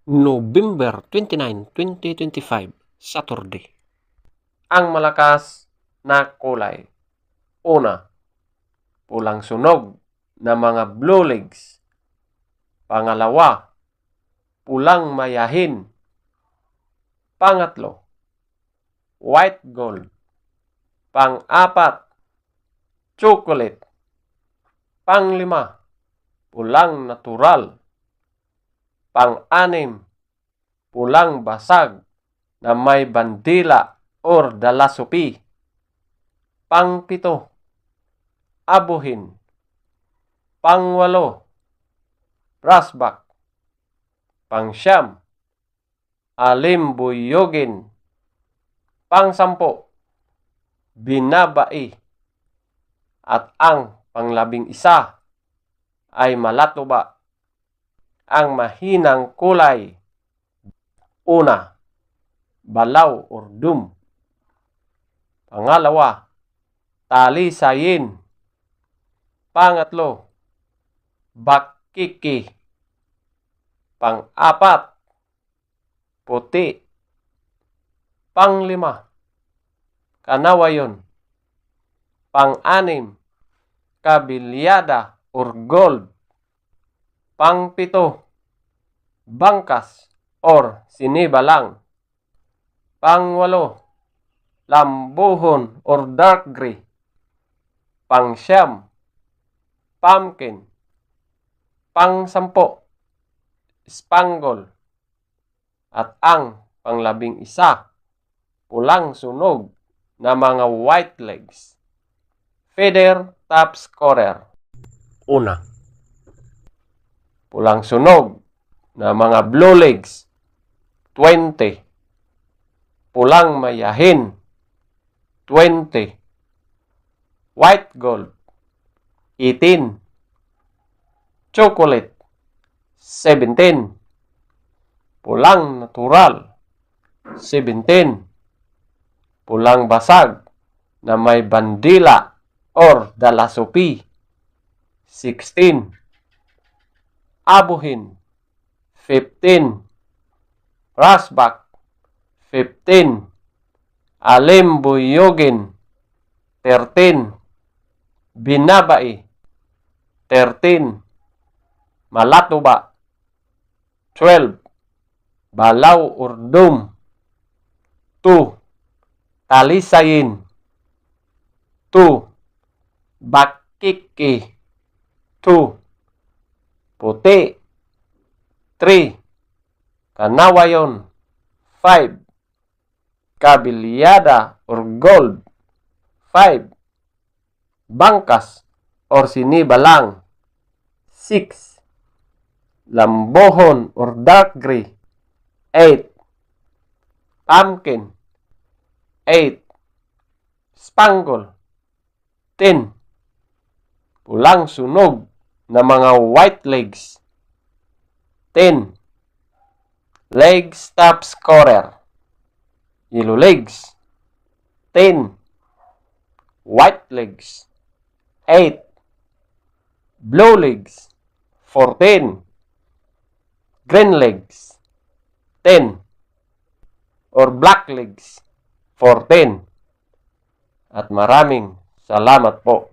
November 29, 2025, Saturday. Ang malakas na kulay. Una, pulang sunog na mga blue legs. Pangalawa, pulang mayahin. Pangatlo, white gold. Pang-apat, chocolate. Panglima, pulang natural. Pang-anim, pulang basag na may bandila or dalasupi. Pang-pito, abuhin. Pang-walo, brassback. Pang-siyam, alimbuyogin. Pang-sampo, binabai. At ang panglabing-isa ay malatuba. Ang mahinang kulay. Una, balaw or dum. Pangalawa, talisayin. Pangatlo, bakiki. Pang-apat, puti. Panglima, kanawayon. Pang-anim, kabilyada or gold. Pang-pito, bangkas or sinibalang. Pang-walo, lambuhon or dark gray. Pang-siyam, pumpkin. Pang-sampo, spangle. At ang panglabing-isa, pulang sunog na mga white legs. Feather top scorer. Una, pulang sunog na mga blue legs, 20. Pulang mayahin, 20. White gold, 18. Chocolate, 17. Pulang natural, 17. Pulang basag na may bandila or dalasupi, 16. Abuhin, 15. Brassback, 15. Alimbuyogin, 13. Binabai, 13. Malatuba, 12. Balaw or dum, 2. Talisayin, 2. Bakiki, 2. Puti, 3. Kanawayon, 5. Kabilyada or gold, 5. Bangkas or sinibalang, 6. Lambohon or dark gray, 8. Pumpkin, 8. Spangle, 10. Pulang sunog na mga white legs, 10. Legs top scorer. Yellow legs, 10. White legs, 8. Blue legs, 14. Green legs, 10. Or black legs, 14. At maraming salamat po.